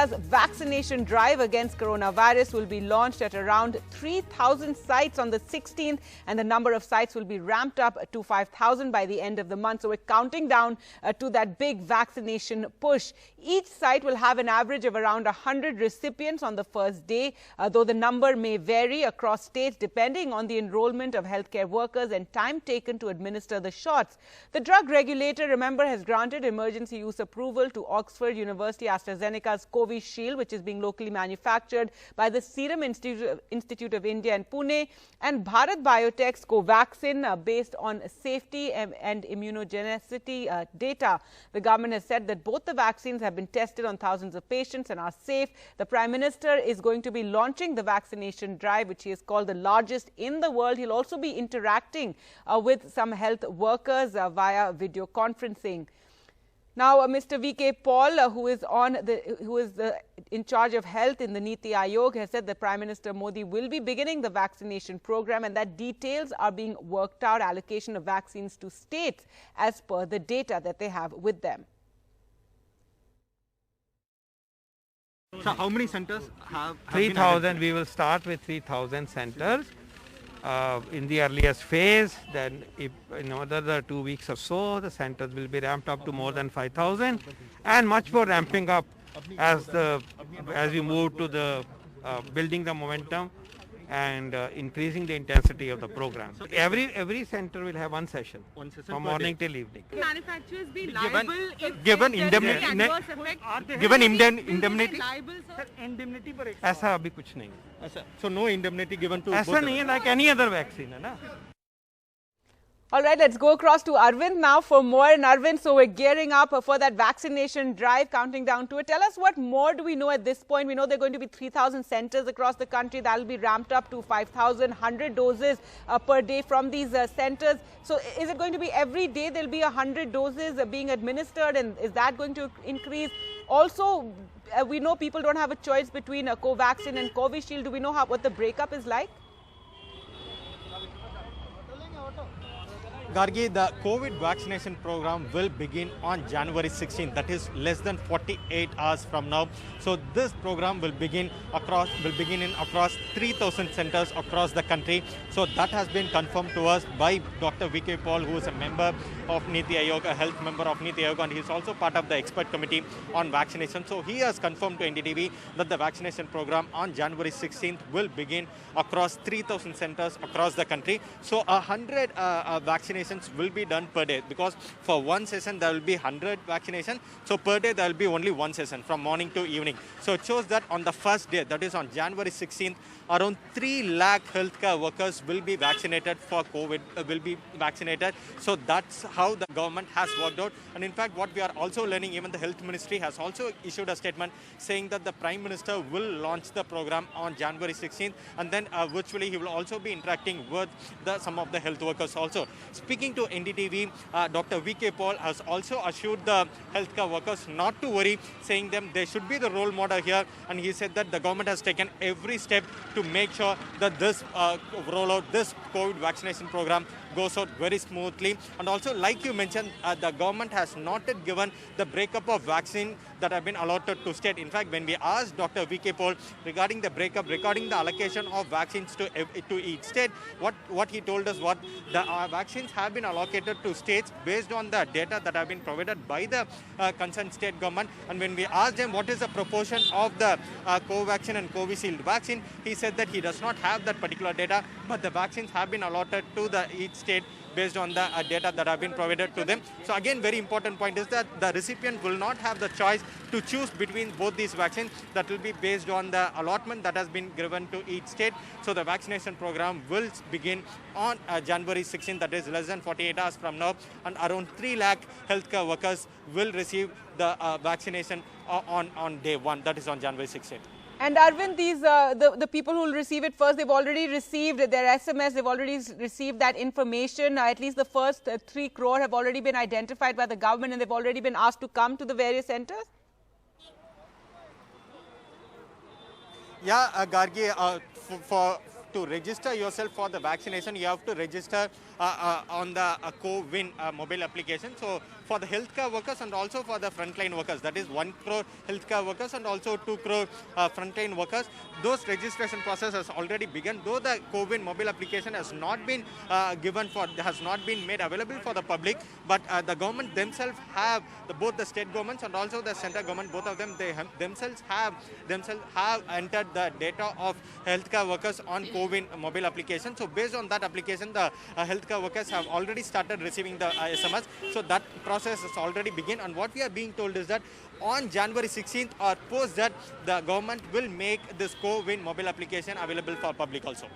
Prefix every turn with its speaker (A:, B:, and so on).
A: India's vaccination drive against coronavirus will be launched at around 3,000 sites on the 16th, and the number of sites will be ramped up to 5,000 by the end of the month. So we're counting down to that big vaccination push. Each site will have an average of around 100 recipients on the first day, though the number may vary across states depending on the enrollment of healthcare workers and time taken to administer the shots. The drug regulator, remember, has granted emergency use approval to Oxford University AstraZeneca's Covishield, which is being locally manufactured by the Serum Institute of India in Pune, and Bharat Biotech's Covaxin, based on safety and immunogenicity data. The government has said that both the vaccines have been tested on thousands of patients and are safe. The Prime Minister is going to be launching the vaccination drive, which he has called the largest in the world. He'll also be interacting with some health workers via video conferencing. Now, Mr. V.K. Paul, who is in charge of health in the Niti Aayog, has said that Prime Minister Modi will be beginning the vaccination program and that details are being worked out, allocation of vaccines to states as per the data that they have with them.
B: So, how many centers have
C: 3,000. We will start with 3,000 centers in the earliest phase. Then, if in another 2 weeks or so, the centers will be ramped up to more than 5,000, and much more ramping up as we move to the building the momentum and increasing the intensity of the program. So every center will have one session from morning till evening.
D: Manufacturers be liable
B: given indemnity? Given indemnity?
D: Indemnity पर
C: ऐसा अभी कुछ नहीं है.
B: So no indemnity given to.
C: ऐसा नहीं है, like any other vaccine है ना.
A: All right, let's go across to Arvind now for more. And Arvind, so we're gearing up for that vaccination drive, counting down to it. Tell us what more do we know at this point? We know there are going to be 3,000 centers across the country. That will be ramped up to 5,000, 100 doses per day from these centers. So is it going to be every day there will be 100 doses being administered, and is that going to increase? Also, we know people don't have a choice between Covaxin and Covishield. Do we know what the breakup is like?
B: Gargi, the COVID vaccination program will begin on January 16th. That is less than 48 hours from now. So this program will begin in across 3,000 centers across the country. So that has been confirmed to us by Dr. V.K. Paul, who is a member of Niti Aayog, a health member of Niti Aayog, and he is also part of the expert committee on vaccination. So he has confirmed to NDTV that the vaccination program on January 16th will begin across 3,000 centers across the country. So 100 vaccinations will be done per day, because for one session there will be 100 vaccinations. So per day there will be only one session from morning to evening. So it shows that on the first day, that is on January 16th, around 3 lakh healthcare workers will be vaccinated for COVID, will be vaccinated. So that's how the government has worked out. And in fact, what we are also learning, even the health ministry has also issued a statement saying that the Prime Minister will launch the program on January 16th, and then virtually he will also be interacting with some of the health workers also. Speaking to NDTV, Dr. V.K. Paul has also assured the healthcare workers not to worry, saying them they should be the role model here. And he said that the government has taken every step to make sure that this rollout, this COVID vaccination program goes out very smoothly. And also, like you mentioned, the government has not yet given the breakup of vaccine that have been allotted to state. In fact, when we asked Dr. V.K. Paul regarding the breakup, regarding the allocation of vaccines to each state, what he told us was the vaccines have been allocated to states based on the data that have been provided by the concerned state government. And when we asked him what is the proportion of the Covaxin and Covishield vaccine, he said that he does not have that particular data, but the vaccines have been allotted to each state based on the data that have been provided to them. So again, very important point is that the recipient will not have the choice to choose between both these vaccines. That will be based on the allotment that has been given to each state. So the vaccination program will begin on January 16th, that is less than 48 hours from now, and around 3 lakh healthcare workers will receive the vaccination on day one, that is on January 16th.
A: And Arvind, these the people who will receive it first, they've already received their SMS, they've already received that information. At least the first 3 crore have already been identified by the government, and they've already been asked to come to the various centers?
B: Yeah, Gargi, to register yourself for the vaccination, you have to register on the CoWIN mobile application. So for the healthcare workers and also for the frontline workers. That is 1 crore healthcare workers and also 2 crore frontline workers. Those registration process has already begun, though the COVID mobile application has not been has not been made available for the public, but the government themselves have, both the state governments and also the central government, both of them, they themselves have entered the data of healthcare workers on COVID mobile application. So based on that application, the healthcare workers have already started receiving the SMS. So that process has already begun, and what we are being told is that on January 16th or post that, the government will make this COVID mobile application available for public also.